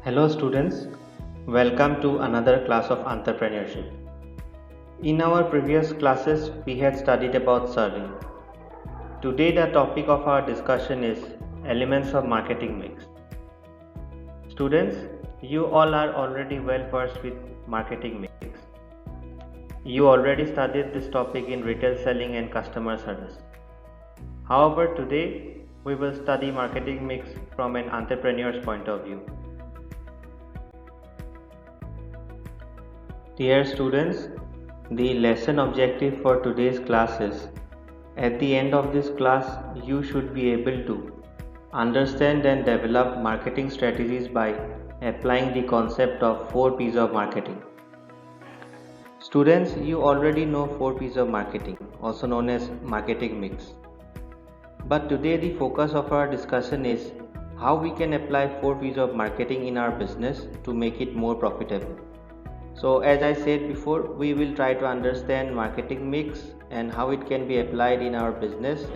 Hello students, welcome to another class of entrepreneurship. In our previous classes, we had studied about serving. Today the topic of our discussion is elements of marketing mix. Students, you all are already well versed with marketing mix. You already studied this topic in retail selling and customer service. However, today we will study marketing mix from an entrepreneur's point of view. Dear students, the lesson objective for today's class is, at the end of this class, you should be able to understand and develop marketing strategies by applying the concept of 4 P's of marketing. Students, you already know 4 P's of marketing, also known as marketing mix. But today the focus of our discussion is how we can apply 4 P's of marketing in our business to make it more profitable. So as I said before, we will try to understand marketing mix and how it can be applied in our business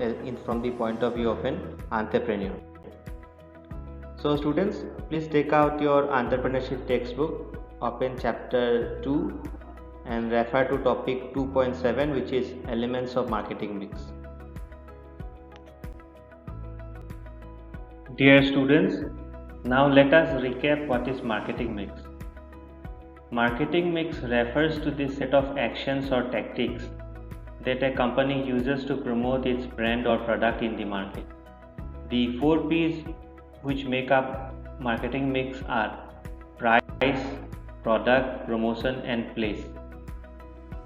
from the point of view of an entrepreneur. So students, please take out your entrepreneurship textbook, open chapter 2 and refer to topic 2.7, which is elements of marketing mix. Dear students, now let us recap what is marketing mix. Marketing mix refers to the set of actions or tactics that a company uses to promote its brand or product in the market. The 4 P's which make up marketing mix are price, product, promotion and place.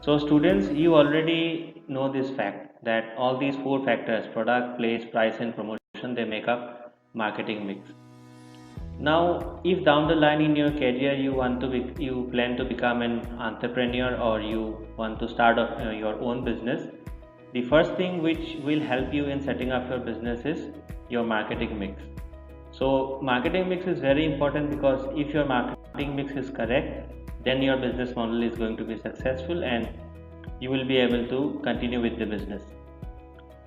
So students, you already know this fact that all these 4 factors, product, place, price and promotion, they make up marketing mix. Now, if down the line in your career you plan to become an entrepreneur or you want to start your own business, the first thing which will help you in setting up your business is your marketing mix. So marketing mix is very important because if your marketing mix is correct, then your business model is going to be successful and you will be able to continue with the business.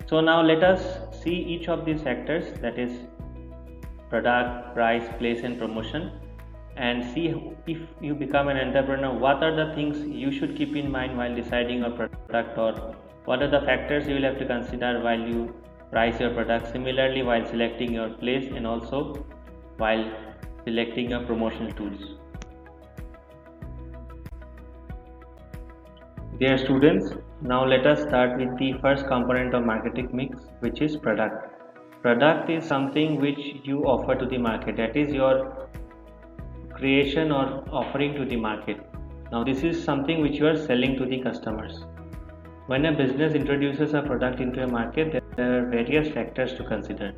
So now let us see each of these factors, that is product, price, place and promotion, and see if you become an entrepreneur, what are the things you should keep in mind while deciding your product, or what are the factors you will have to consider while you price your product, similarly while selecting your place and also while selecting your promotional tools. Dear students, now let us start with the first component of marketing mix, which is product. Product is something which you offer to the market, that is your creation or offering to the market. Now this is something which you are selling to the customers. When a business introduces a product into a market, there are various factors to consider.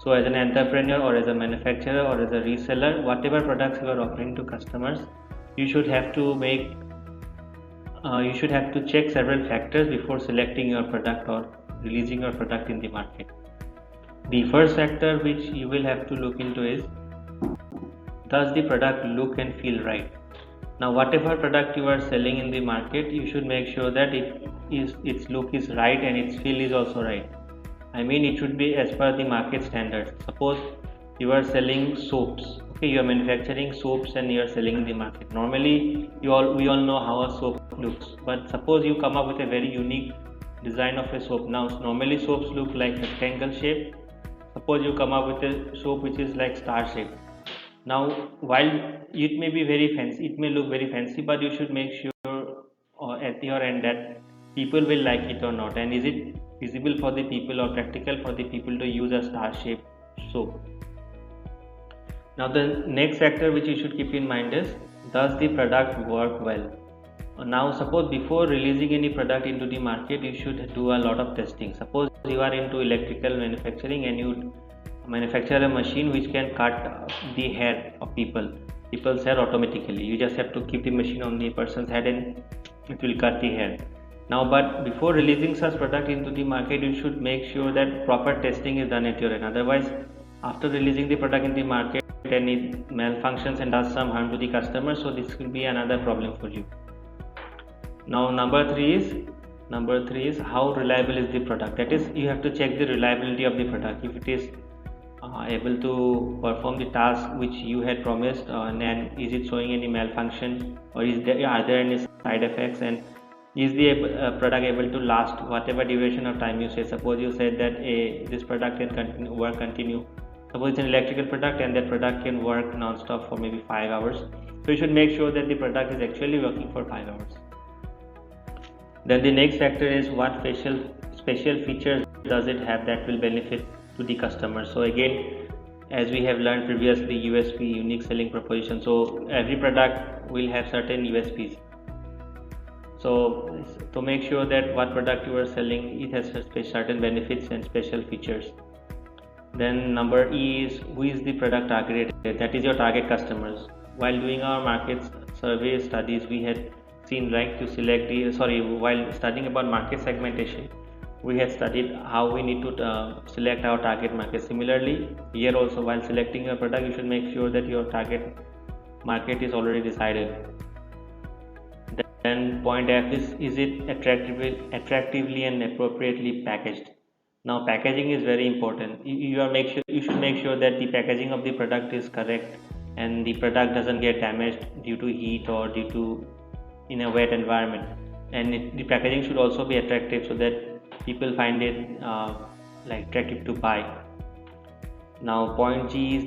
So as an entrepreneur or as a manufacturer or as a reseller, whatever products you are offering to customers, you should have to check several factors before selecting your product or releasing your product in the market. The first factor which you will have to look into is, does the product look and feel right? Now whatever product you are selling in the market, you should make sure that its look is right and its feel is also right. I mean, it should be as per the market standards. Suppose you are selling soaps, okay, you are manufacturing soaps and you are selling in the market. Normally we all know how a soap looks, but suppose you come up with a very unique design of a soap. Now normally soaps look like rectangle shape. Suppose you come up with a soap which is like star shape. Now while it may be very fancy, it may look very fancy, but you should make sure at your end that people will like it or not, and is it feasible for the people or practical for the people to use a star shape soap. Now the next factor which you should keep in mind is, does the product work well? Now suppose before releasing any product into the market, you should do a lot of testing. Suppose you are into electrical manufacturing and you manufacture a machine which can cut the hair of people's hair automatically. You just have to keep the machine on the person's head and it will cut the hair. Now but before releasing such product into the market, you should make sure that proper testing is done at your end. Otherwise, after releasing the product in the market and it malfunctions and does some harm to the customer, so this will be another problem for you. Now number three is how reliable is the product. That is, you have to check the reliability of the product. If it is able to perform the task which you had promised, and is it showing any malfunction, or are there any side effects, and is the product able to last whatever duration of time you say. Suppose you said that this product can continue. Suppose it's an electrical product and that product can work non-stop for maybe 5 hours. So you should make sure that the product is actually working for 5 hours. Then the next factor is what special features does it have that will benefit to the customer. So again, as we have learned previously, USP, unique selling proposition. So every product will have certain USPs. So to make sure that what product you are selling, it has certain benefits and special features. Then number E is who is the product targeted, that is your target customers. While doing our market survey studies, we had seen to select while studying about market segmentation, we had studied how we need to select our target market. Similarly, here also while selecting your product, you should make sure that your target market is already decided. Then point F is it attractively and appropriately packaged. Now packaging is very important. You should make sure that the packaging of the product is correct and the product doesn't get damaged due to heat or due to in a wet environment, and the packaging should also be attractive so that people find it attractive to buy. Now point G is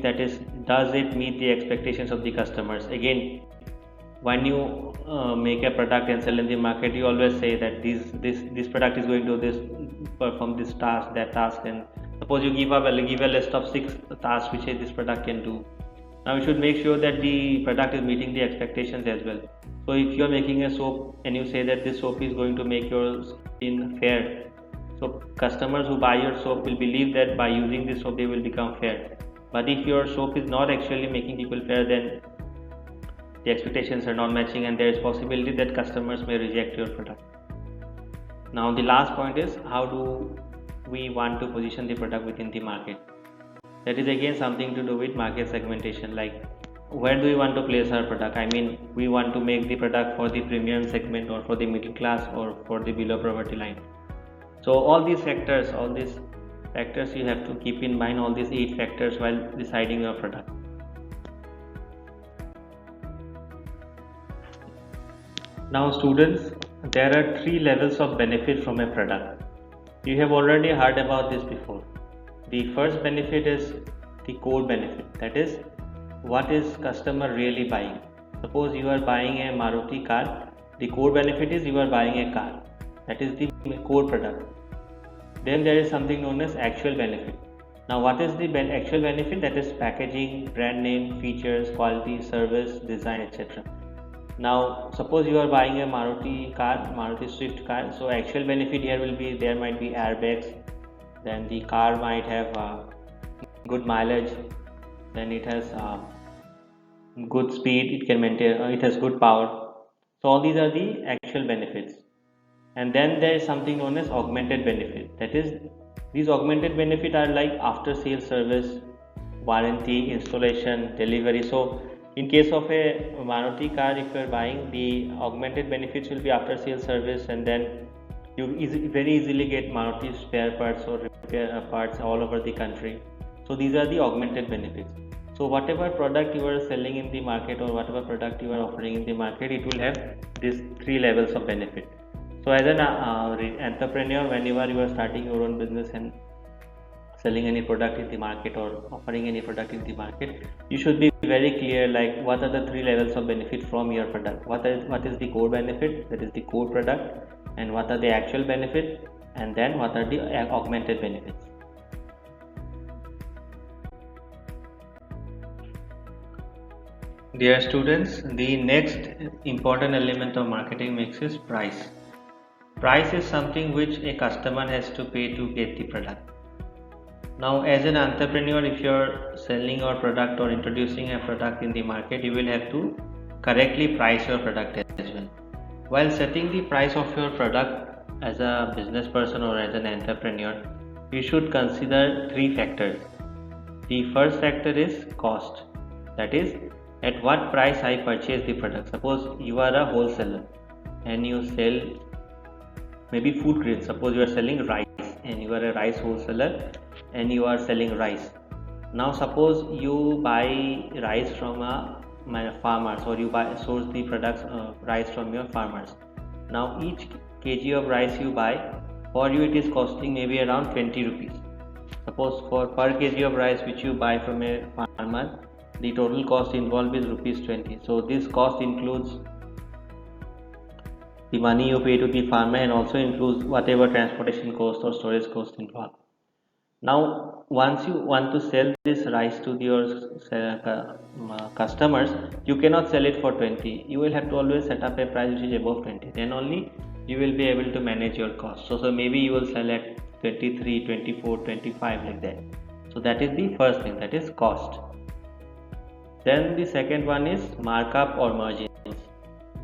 does it meet the expectations of the customers. Again, when you make a product and sell in the market, you always say that this product is going to perform this task, that task, and suppose you give a list of 6 tasks which this product can do. Now you should make sure that the product is meeting the expectations as well. So if you are making a soap and you say that this soap is going to make your skin fair, so customers who buy your soap will believe that by using this soap they will become fair. But if your soap is not actually making people fair, then the expectations are not matching and there is possibility that customers may reject your product. Now the last point is how do we want to position the product within the market. That is again something to do with market segmentation, like where do we want to place our product. I mean, we want to make the product for the premium segment or for the middle class or for the below poverty line. So all these factors you have to keep in mind, all these 8 factors while deciding your product. Now students, there are 3 levels of benefit from a product. You have already heard about this before. The first benefit is the core benefit, that is what is customer really buying. Suppose you are buying a Maruti car, the core benefit is you are buying a car, that is the core product. Then there is something known as actual benefit. Now what is the actual benefit? That is packaging, brand name, features, quality, service, design, etc. Now suppose you are buying a Maruti Swift car, so actual benefit here will be there might be airbags, then the car might have good mileage, then it has good speed, it can maintain, it has good power. So all these are the actual benefits. And then there is something known as augmented benefit, that is these augmented benefit are like after sales service, warranty, installation, delivery. So in case of a Maruti car, if you are buying, the augmented benefits will be after sales service, and then you very easily get Maruti spare parts or repair parts all over the country. So these are the augmented benefits. So whatever product you are selling in the market or whatever product you are offering in the market, it will have these 3 levels of benefit. So as an entrepreneur, whenever you are starting your own business and selling any product in the market or offering any product in the market, you should be very clear like what are the 3 levels of benefit from your product. What is the core benefit, that is the core product, and what are the actual benefit, and then what are the augmented benefits. Dear students, the next important element of marketing mix is price. Price is something which a customer has to pay to get the product. Now as an entrepreneur, if you are selling your product or introducing a product in the market, you will have to correctly price your product as well. While setting the price of your product as a business person or as an entrepreneur, you should consider 3 factors. The first factor is cost, that is at what price I purchase the product. Suppose you are a wholesaler and you sell maybe food grains. Suppose you are selling rice and you are a rice wholesaler and you are selling rice. Now suppose you buy rice from farmers, or you source the products rice from your farmers. Now each kg of rice you buy, for you it is costing maybe around 20 rupees. Suppose for per kg of rice which you buy from a farmer, the total cost involved is rupees 20. So this cost includes the money you pay to the farmer and also includes whatever transportation cost or storage cost involved. Now once you want to sell this rice to your customers, you cannot sell it for 20. You will have to always set up a price which is above 20. Then only you will be able to manage your cost. So maybe you will sell at 23, 24, 25, like that. So that is the first thing, that is cost. Then the second one is markup or margins.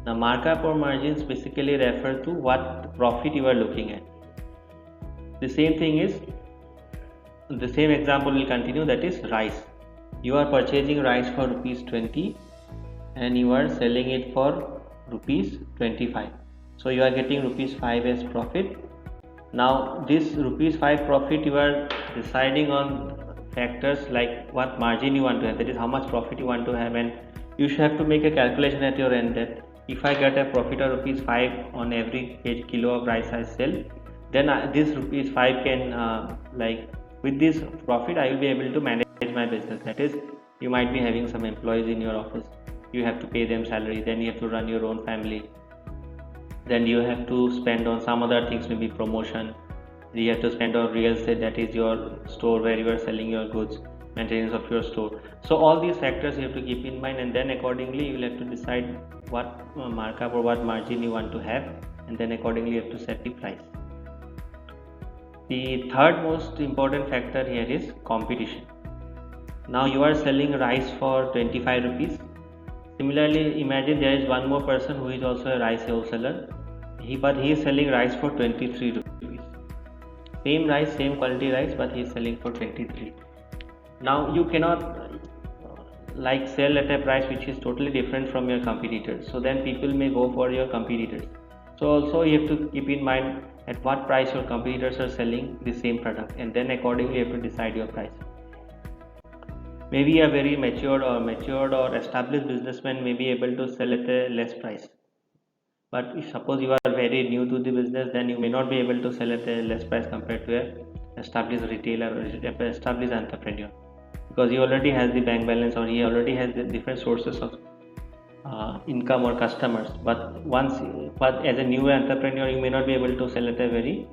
Now markup or margins basically refer to what profit you are looking at. The same thing is, the same example will continue, that is rice. You are purchasing rice for rupees 20 and you are selling it for rupees 25. So you are getting rupees 5 as profit. Now this rupees 5 profit, you are deciding on factors like what margin you want to have, that is how much profit you want to have, and you should have to make a calculation at your end that if I get a profit of rupees 5 on every kilo of rice I sell, then this rupees 5 can with this profit I will be able to manage my business. That is, you might be having some employees in your office, you have to pay them salary, then you have to run your own family, then you have to spend on some other things, maybe promotion, you have to spend on real estate, that is your store where you are selling your goods, maintenance of your store. So all these factors you have to keep in mind, and then accordingly you will have to decide what markup or what margin you want to have, and then accordingly you have to set the price. The third most important factor here is competition. Now you are selling rice for 25 rupees. Similarly, imagine there is one more person who is also a rice wholesaler, but he is selling rice for 23 rupees. Same rice, same quality rice, but he is selling for 23. Now you cannot sell at a price which is totally different from your competitors. So then people may go for your competitors. So also you have to keep in mind at what price your competitors are selling the same product, and then accordingly you have to decide your price. Maybe a very matured or established businessman may be able to sell at a less price. But if suppose you are very new to the business, then you may not be able to sell at a less price compared to an established retailer or established entrepreneur, because he already has the bank balance, or he already has the different sources of income or customers. But as a new entrepreneur, you may not be able to sell at a very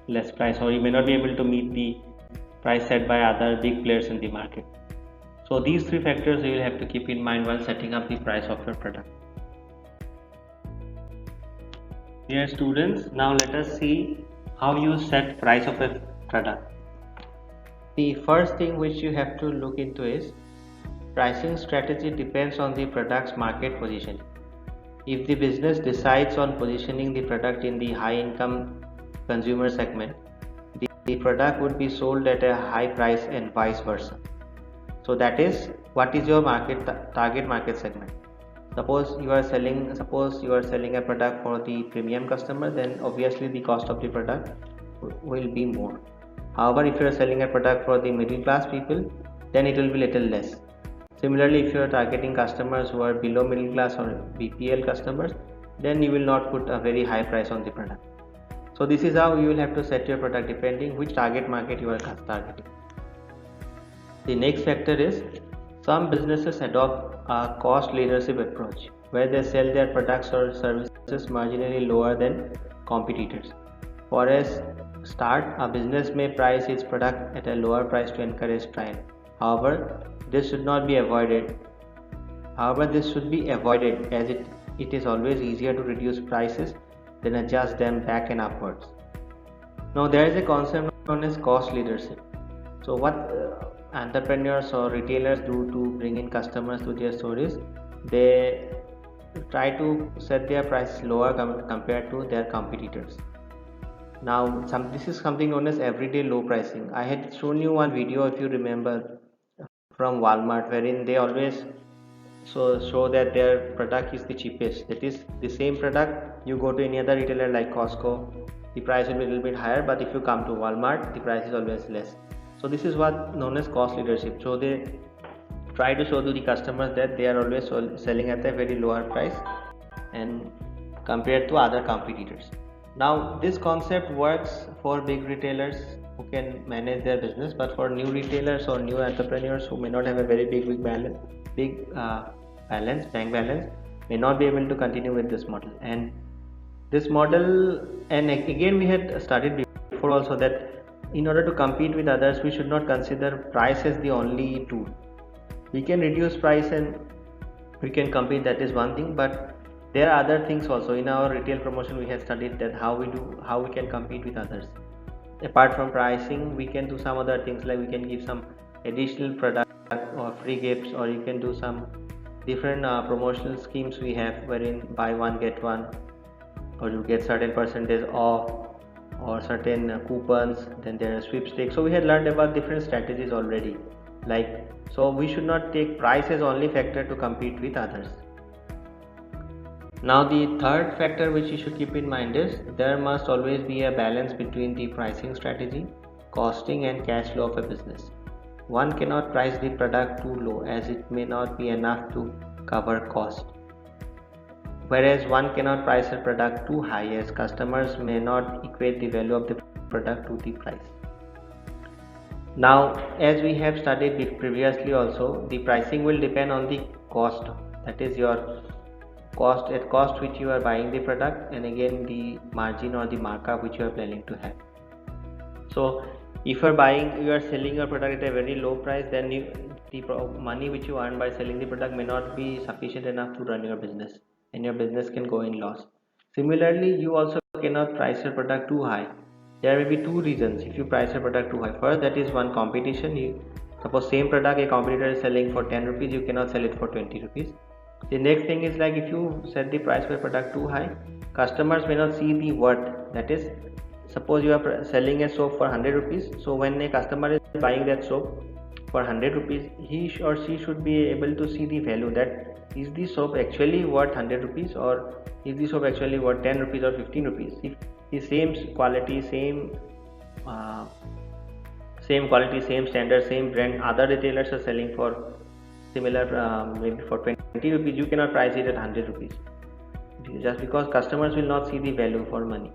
less price, or you may not be able to meet the price set by other big players in the market. So these three factors you will have to keep in mind while setting up the price of your product. Dear students, now let us see how you set price of a product. The first thing which you have to look into is pricing strategy depends on the product's market position. If the business decides on positioning the product in the high income consumer segment, the product would be sold at a high price and vice versa. So that is, what is your target market segment? Suppose you are selling a product for the premium customer, then obviously the cost of the product will be more. However, if you are selling a product for the middle class people, then it will be little less. Similarly, if you are targeting customers who are below middle class or BPL customers, then you will not put a very high price on the product. So this is how you will have to set your product depending which target market you are targeting. The next factor is, some businesses adopt a cost leadership approach where they sell their products or services marginally lower than competitors. For a start, a business may price its product at a lower price to encourage trial. However, this should be avoided as it is always easier to reduce prices than adjust them back and upwards. Now there is a concept known as cost leadership. So what entrepreneurs or retailers do to bring in customers to their stores, they try to set their prices lower compared to their competitors. Now this is something known as everyday low pricing. I had shown you one video, if you remember, from Walmart, wherein they always show that their product is the cheapest. That is, the same product, you go to any other retailer like Costco, the price will be a little bit higher, but if you come to Walmart, the price is always less. So this is what known as cost leadership. So they try to show to the customers that they are always selling at a very lower price and compared to other competitors. Now this concept works for big retailers who can manage their business, but for new retailers or new entrepreneurs who may not have a very big bank balance, may not be able to continue with this model. And this model, and again we had studied before also, that in order to compete with others, we should not consider price as the only tool. We can reduce price and we can compete, that is one thing, but there are other things also. In our retail promotion, we have studied that how we can compete with others. Apart from pricing, we can do some other things, like we can give some additional product or free gifts, or you can do some different promotional schemes we have, wherein buy one get one, or you get certain percentage off, or certain coupons. Then there are sweepstakes. So we had learned about different strategies already. So we should not take price as only factor to compete with others. Now the third factor which you should keep in mind is there must always be a balance between the pricing strategy, costing and cash flow of a business. One cannot price the product too low, as it may not be enough to cover cost, whereas one cannot price a product too high, as customers may not equate the value of the product to the price. Now, as we have studied previously also, the pricing will depend on the cost, that is your cost which you are buying the product, and again the margin or the markup which you are planning to have. So if you are selling your product at a very low price, then the money which you earn by selling the product may not be sufficient enough to run your business, and your business can go in loss. Similarly, you also cannot price your product too high. There may be two reasons if you price your product too high. First, that is one, competition. Suppose same product a competitor is selling for 10 rupees, you cannot sell it for 20 rupees. The next thing is, like, if you set the price for product too high, customers may not see the worth. That is, suppose you are selling a soap for 100 rupees. So when a customer is buying that soap for 100 rupees, he or she should be able to see the value, that is the soap actually worth 100 rupees, or is the soap actually worth 10 rupees or 15 rupees. If the same quality, same standard, same brand, other retailers are selling for similar maybe for 20 rupees, you cannot price it at 100 rupees, just because customers will not see the value for money.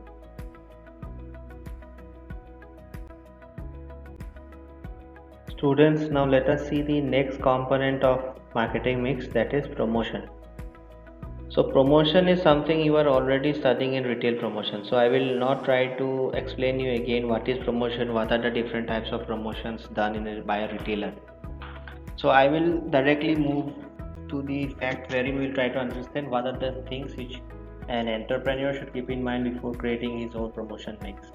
Students, now let us see the next component of marketing mix, that is promotion. So promotion is something you are already studying in retail promotion, so I will not try to explain you again what is promotion, what are the different types of promotions done by a retailer. So I will directly move to the fact wherein we will try to understand what are the things which an entrepreneur should keep in mind before creating his own promotion mix.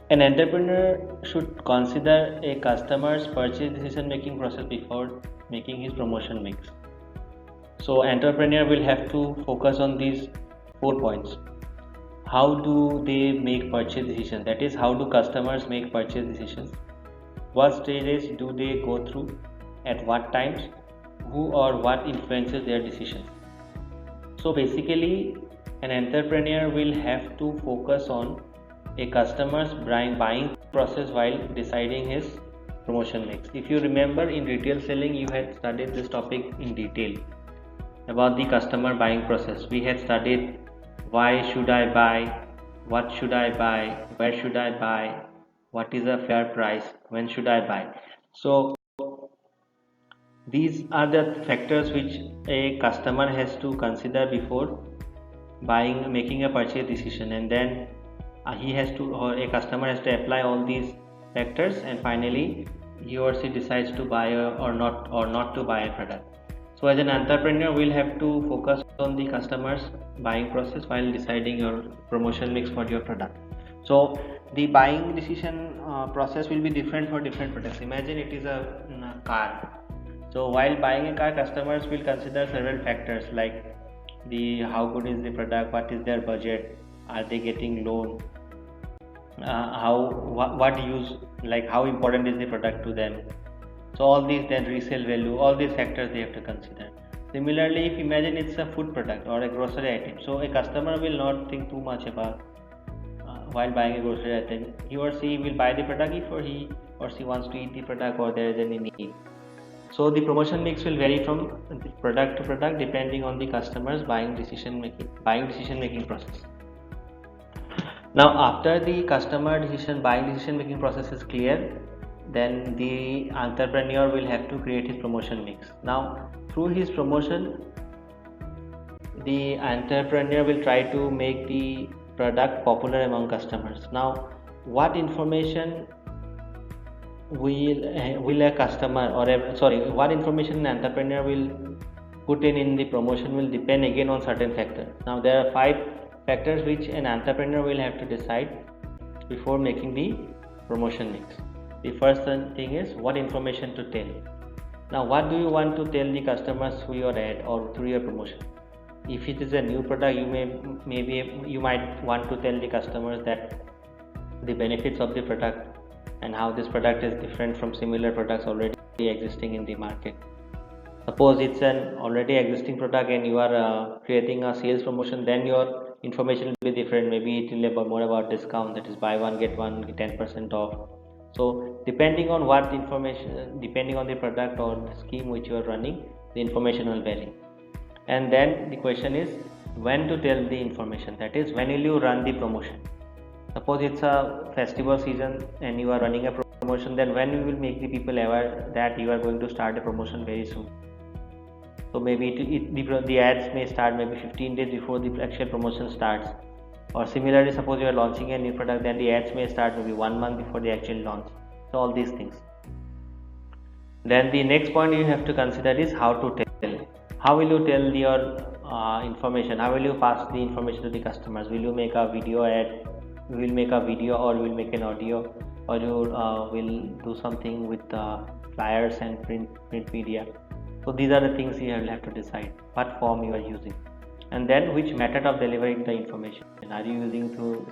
An entrepreneur should consider a customer's purchase decision making process before making his promotion mix. So entrepreneur will have to focus on these 4 points. How do they make purchase decisions? That is, how do customers make purchase decisions? What stages do they go through? At what times? Who or what influences their decisions? So basically, an entrepreneur will have to focus on a customer's buying process while deciding his promotion mix. If you remember, in retail selling, you had studied this topic in detail about the customer buying process. We had studied why should I buy, what should I buy, where should I buy, what is a fair price, when should I buy. So these are the factors which a customer has to consider before making a purchase decision, and then a customer has to apply all these factors, and finally he or she decides to buy or not to buy a product. So as an entrepreneur, we'll have to focus on the customer's buying process while deciding your promotion mix for your product. So the buying decision process will be different for different products. Imagine it is a car. So while buying a car, customers will consider several factors like how good is the product, what is their budget, are they getting loan, how important is the product to them. So all these, then resale value, all these factors they have to consider. Similarly, if imagine it's a food product or a grocery item, so a customer will not think too much about while buying a grocery item, he or she will buy the product if he or she wants to eat the product or there is any need. So the promotion mix will vary from product to product depending on the customer's buying decision making process. Now after the buying decision making process is clear, then the entrepreneur will have to create his promotion mix. Now through his promotion, the entrepreneur will try to make the product popular among customers. Now what information will a customer what information an entrepreneur will put in the promotion will depend again on certain factors. Now there are 5 factors which an entrepreneur will have to decide before making the promotion mix. The first thing is what information to tell. Now what do you want to tell the customers through your ad or through your promotion? If it is a new product, you might want to tell the customers that the benefits of the product and how this product is different from similar products already existing in the market. Suppose it's an already existing product and you are creating a sales promotion, then your information will be different. Maybe it will be more about discount, that is buy one get one 10% off. So depending on depending on the product or the scheme which you are running, the information will vary. And then the question is when to tell the information, that is when will you run the promotion. Suppose it's a festival season and you are running a promotion, then when you will make the people aware that you are going to start a promotion very soon. So maybe the ads may start maybe 15 days before the actual promotion starts. Or similarly, suppose you are launching a new product, then the ads may start maybe 1 month before the actual launch. So all these things. Then the next point you have to consider is how to tell. How will you tell your information? How will you pass the information to the customers? Will you make a video ad? You will make a video or you will make an audio, or you will do something with flyers and print media. So these are the things you will have to decide what form you are using, and then which method of delivering the information. Are you using through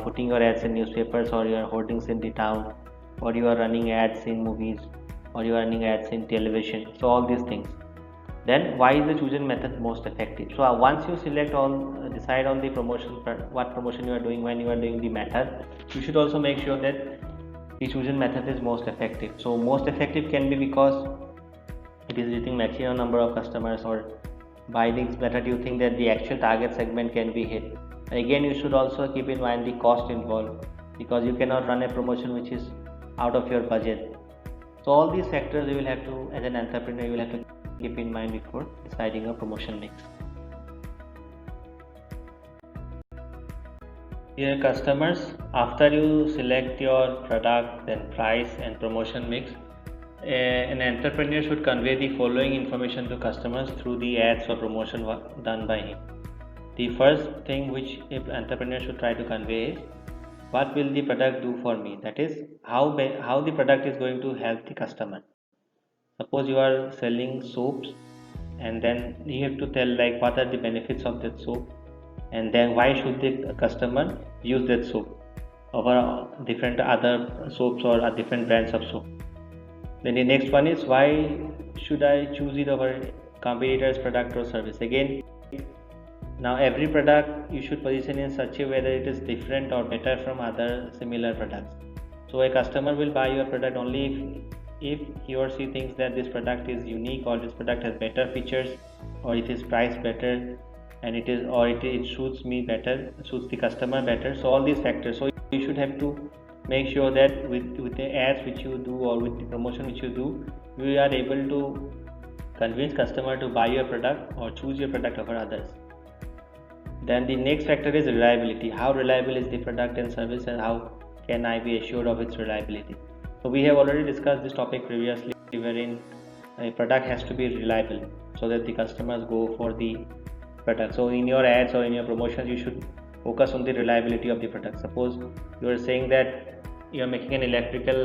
putting your ads in newspapers, or your hoardings in the town, or you are running ads in movies, or you are running ads in television? So all these things. Then why is the chosen method most effective? So once you decide on the promotion, what promotion you are doing, when you are doing the method, you should also make sure that the chosen method is most effective. So most effective can be because it is reaching maximum number of customers, or by this method you think that the actual target segment can be hit. And again, you should also keep in mind the cost involved, because you cannot run a promotion which is out of your budget. So all these factors you will have to, as an entrepreneur, you will have to keep in mind before deciding a promotion mix. Dear customers, after you select your product, then price and promotion mix, an entrepreneur should convey the following information to customers through the ads or promotion done by him. The first thing which an entrepreneur should try to convey is what will the product do for me, that is how the product is going to help the customer. Suppose you are selling soaps, and then you have to tell like what are the benefits of that soap, and then why should the customer use that soap over different other soaps or different brands of soap. Then the next one is why should I choose it over competitor's product or service. Again, now every product you should position in such a way that it is different or better from other similar products. So a customer will buy your product only if he or she thinks that this product is unique, or this product has better features, or it is priced better, and it suits me better, suits the customer better. So all these factors. So you should have to make sure that with the ads which you do, or with the promotion which you do, you are able to convince customer to buy your product or choose your product over others. Then the next factor is reliability. How reliable is the product and service, and how can I be assured of its reliability? So we have already discussed this topic previously, wherein a product has to be reliable so that the customers go for the product. So in your ads or in your promotions, you should focus on the reliability of the product. Suppose you are saying that you are making an electrical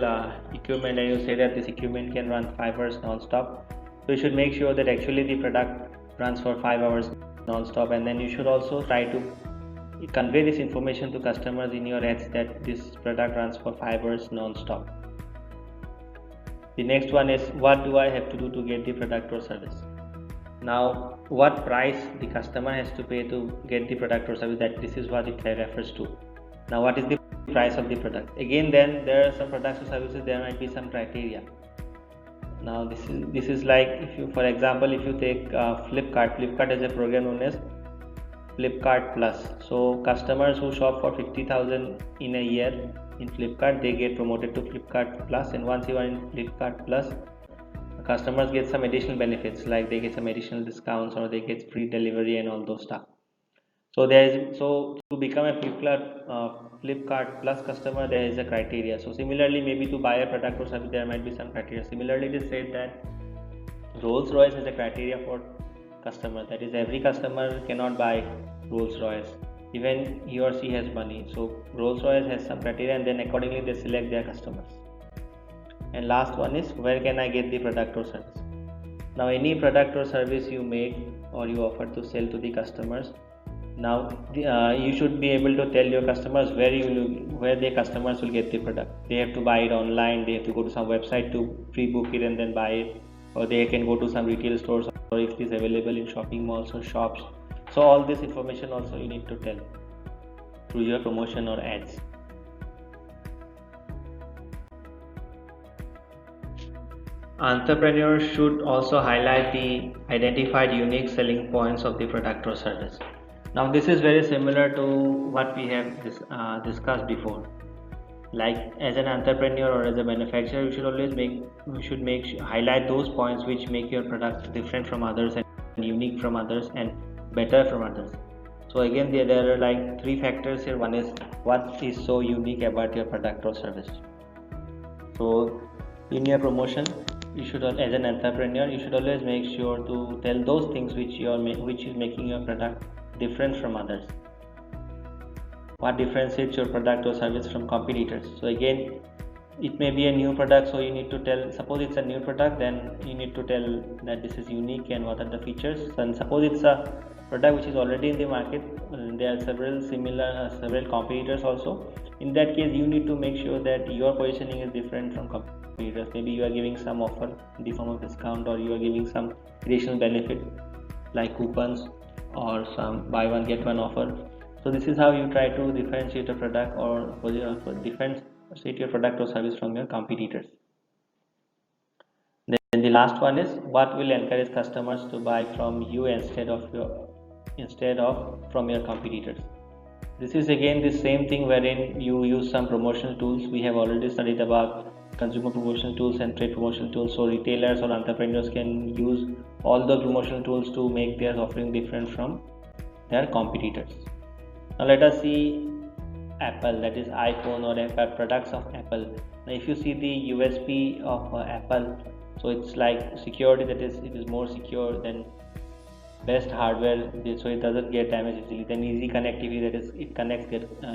equipment, and you say that this equipment can run 5 hours non-stop. So you should make sure that actually the product runs for 5 hours non-stop, and then you should also try to convey this information to customers in your ads that this product runs for 5 hours non-stop. The next one is what do I have to do to get the product or service. Now what price the customer has to pay to get the product or service, that this is what it refers to. Now, what is the price of the product? Again, then there are some products or services, there might be some criteria. Now this is like, if you, for example, if you take Flipkart has a program known as Flipkart Plus. So customers who shop for 50,000 in a year in Flipkart, they get promoted to Flipkart Plus, and once you are in Flipkart Plus, customers get some additional benefits, like they get some additional discounts, or they get free delivery and all those stuff. So to become a Flipkart Plus customer, there is a criteria. So similarly, maybe to buy a product or service, there might be some criteria. Similarly, they said that Rolls-Royce has a criteria for customer. That is, every customer cannot buy Rolls-Royce, even he or she has money. So Rolls-Royce has some criteria, and then accordingly they select their customers. And last one is, where can I get the product or service? Now, any product or service you make or you offer to sell to the customers, now you should be able to tell your customers where the customers will get the product. They have to buy it online, they have to go to some website to pre-book it and then buy it, or they can go to some retail stores, or if it is available in shopping malls or shops. So all this information also you need to tell through your promotion or ads. Entrepreneurs should also highlight the identified unique selling points of the product or service. Now this is very similar to what we have discussed before. Like, as an entrepreneur or as a manufacturer, you should always highlight those points which make your product different from others and unique from others and better from others. So again, there are like three factors here. One is, what is so unique about your product or service? So in your promotion, you should, as an entrepreneur, you should always make sure to tell those things which is making your product different from others. What differentiates your product or service from competitors? So again, it may be a new product, so you need to tell, suppose it's a new product, then you need to tell that this is unique and what are the features. And suppose it's a product which is already in the market, there are several competitors also. In that case, you need to make sure that your positioning is different from competitors. Maybe you are giving some offer in the form of discount, or you are giving some additional benefit like coupons or some buy one get one offer. So this is how you try to differentiate a product or differentiate your product or service from your competitors. Then the last one is, what will encourage customers to buy from you instead of from your competitors? This is again the same thing wherein you use some promotional tools. We have already studied about consumer promotional tools and trade promotional tools. So retailers or entrepreneurs can use all the promotional tools to make their offering different from their competitors. Now let us see Apple, that is iPhone or products of Apple. Now if you see the USP of Apple, so it's like security, that is, it is more secure than best hardware, so it doesn't get damaged easily. Then easy connectivity, that is, it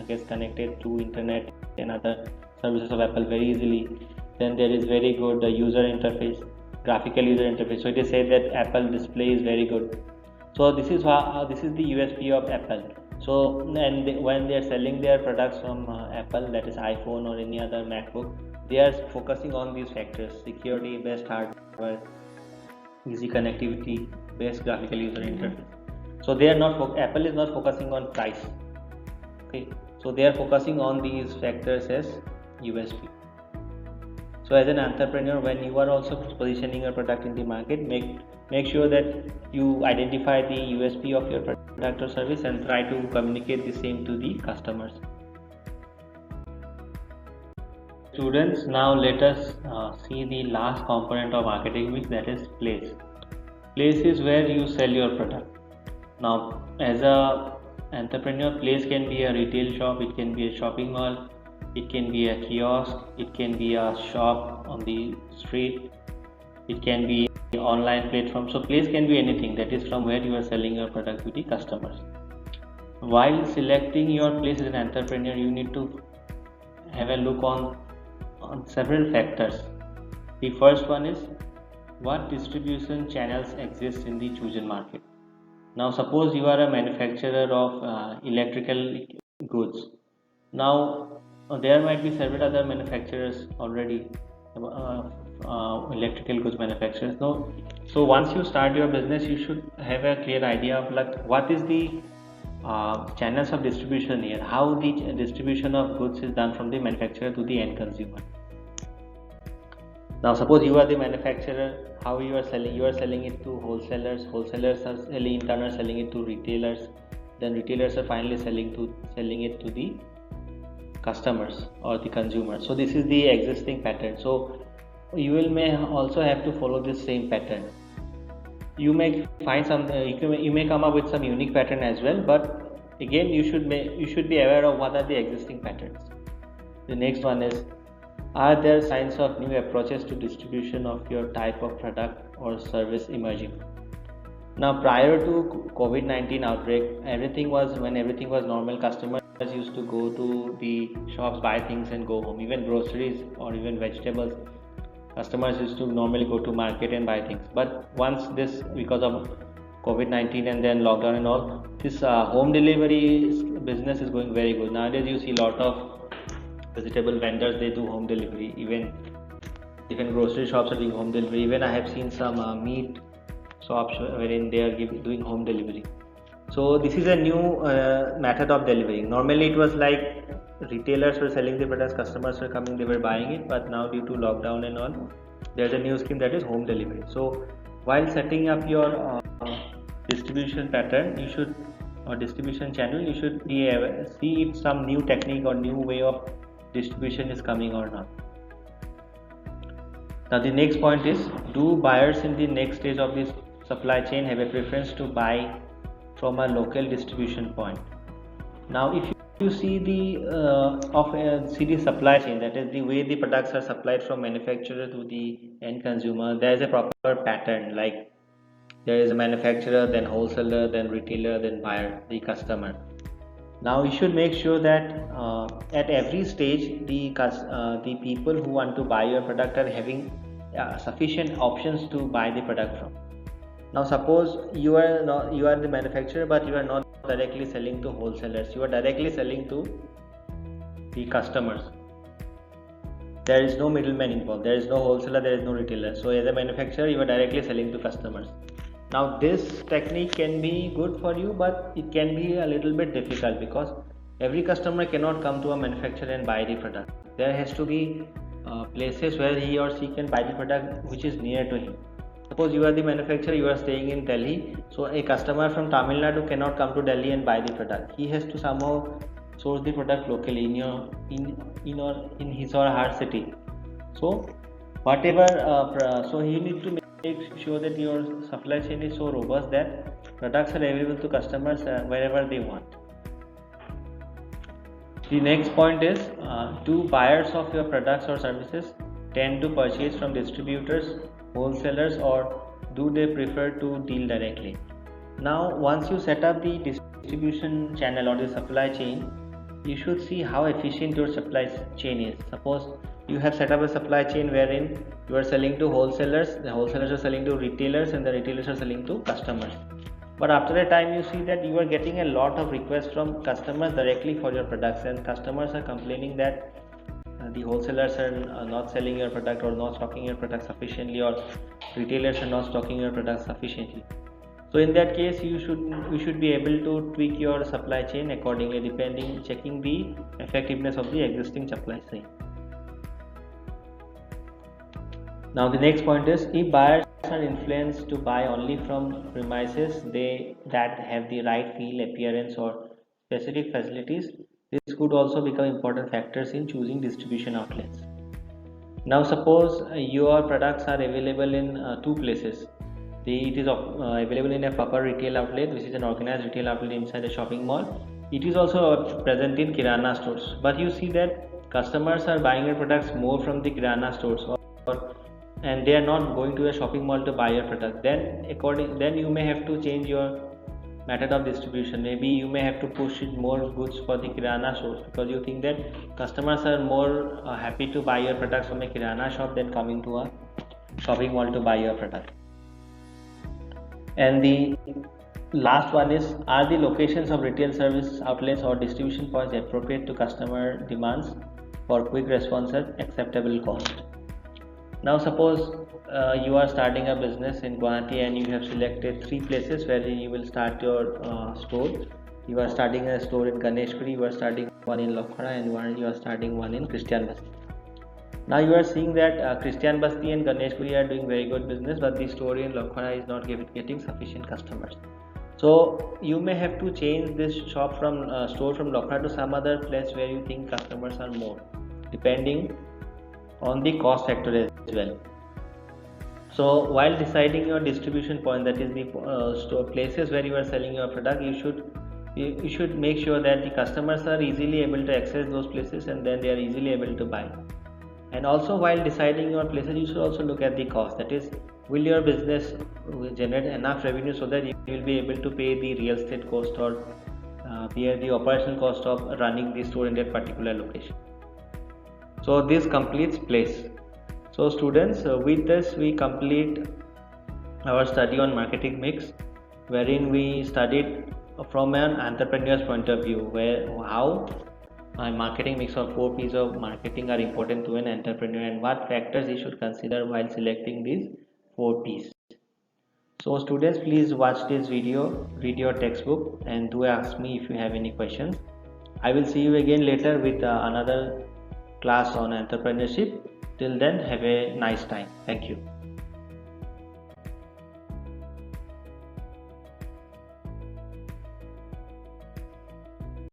gets connected to internet and other services of Apple very easily. Then there is very good user interface, graphical user interface. So it is said that Apple display is very good. So this is the USP of Apple. So when they are selling their products from Apple, that is iPhone or any other MacBook, they are focusing on these factors: security, best hardware, easy connectivity, best graphical user interface. So they are not Apple is not focusing on price. Okay, so they are focusing on these factors as USP. So as an entrepreneur, when you are also positioning your product in the market, make sure that you identify the USP of your product or service and try to communicate the same to the customers. Students, now let us see the last component of marketing mix, that is place. Place is where you sell your product. Now, as a entrepreneur, place can be a retail shop, it can be a shopping mall, it can be a kiosk, it can be a shop on the street, it can be an online platform. So place can be anything, that is from where you are selling your product to the customers. While selecting your place as an entrepreneur, you need to have a look on several factors. The first one is, what distribution channels exist in the chosen market. Now suppose you are a manufacturer of electrical goods. Now there might be several other manufacturers already, electrical goods manufacturers. So once you start your business, you should have a clear idea of like what is the channels of distribution here, how the distribution of goods is done from the manufacturer to the end consumer. Now suppose you are the manufacturer, how you are selling it to wholesalers are selling, in turn are selling it to retailers, then retailers are finally selling it to the customers or the consumers. So this is the existing pattern. So you may also have to follow this same pattern. You may find some you may come up with some unique pattern as well, but again you should be aware of what are the existing patterns. The next one is, are there signs of new approaches to distribution of your type of product or service emerging? Now prior to COVID-19 outbreak, everything was normal, customers used to go to the shops, buy things and go home. Even groceries or even vegetables, customers used to normally go to market and buy things. But once this, because of COVID-19 and then lockdown and all, this home delivery business is going very good. Nowadays you see a lot of vegetable vendors, they do home delivery. Even grocery shops are doing home delivery. Even I have seen some meat shops wherein they are doing home delivery. So this is a new method of delivering. Normally it was like retailers were selling the products, customers were coming, they were buying it. But now due to lockdown and all, there's a new scheme that is home delivery. So while setting up your distribution pattern, distribution channel, you should see if some new technique or new way of distribution is coming or not. Now the next point is, do buyers in the next stage of this supply chain have a preference to buy from a local distribution point? Now if you see the supply chain, that is the way the products are supplied from manufacturer to the end consumer, there is a proper pattern. Like there is a manufacturer, then wholesaler, then retailer, then buyer, the customer. Now you should make sure that at every stage the people who want to buy your product are having sufficient options to buy the product from. Now suppose you are the manufacturer, but you are not directly selling to wholesalers, you are directly selling to the customers. There is no middleman involved, there is no wholesaler, there is no retailer. So as a manufacturer, you are directly selling to customers. Now this technique can be good for you, but it can be a little bit difficult, because every customer cannot come to a manufacturer and buy the product. There has to be places where he or she can buy the product which is near to him. Suppose you are the manufacturer, you are staying in Delhi, so a customer from Tamil Nadu cannot come to Delhi and buy the product. He has to somehow source the product locally in his or her city. So whatever, so you need to make sure that your supply chain is so robust that products are available to customers wherever they want. The next point is, do buyers of your products or services tend to purchase from distributors, wholesalers, or do they prefer to deal directly? Now once you set up the distribution channel or the supply chain, you should see how efficient your supply chain is. Suppose you have set up a supply chain wherein you are selling to wholesalers, the wholesalers are selling to retailers, and the retailers are selling to customers. But after a time you see that you are getting a lot of requests from customers directly for your products, and customers are complaining that the wholesalers are not selling your product or not stocking your product sufficiently, or retailers are not stocking your product sufficiently. So in that case, you should be able to tweak your supply chain accordingly, checking the effectiveness of the existing supply chain. Now the next point is, if buyers are influenced to buy only from premises that have the right feel, appearance, or specific facilities, this could also become important factors in choosing distribution outlets. Now suppose your products are available in two places. It is available in a proper retail outlet, which is an organized retail outlet inside a shopping mall. It is also present in Kirana stores, but you see that customers are buying your products more from the Kirana stores, and they are not going to a shopping mall to buy your product. Then you may have to change your method of distribution. Maybe you may have to push more goods for the Kirana stores, because you think that customers are more happy to buy your products from a Kirana shop than coming to a shopping mall to buy your product. And the last one is, are the locations of retail service outlets or distribution points appropriate to customer demands for quick response at acceptable cost? Now suppose you are starting a business in Guwahati and you have selected 3 places where you will start your store. You are starting a store in Ganeshpuri, you are starting one in Lokhara, and you are starting one in Christian Basti. Now you are seeing that Christian Basti and Ganeshpuri are doing very good business, but the store in Lokhara is not getting sufficient customers. So you may have to change this shop from store from Lokhara to some other place where you think customers are more, depending on the cost factor as well. So while deciding your distribution point, that is the store places where you are selling your product, you should make sure that the customers are easily able to access those places, and then they are easily able to buy. And also, while deciding your places, you should also look at the cost, that is, will your business generate enough revenue so that you will be able to pay the real estate cost or bear the operational cost of running the store in that particular location. So this completes place. So students, with this we complete our study on marketing mix, wherein we studied from an entrepreneur's point of view, where how a marketing mix of 4 P's of marketing are important to an entrepreneur and what factors he should consider while selecting these 4 P's. So students, please watch this video, read your textbook, and do ask me if you have any questions. I will see you again later with another class on entrepreneurship. Till then, have a nice time. Thank you.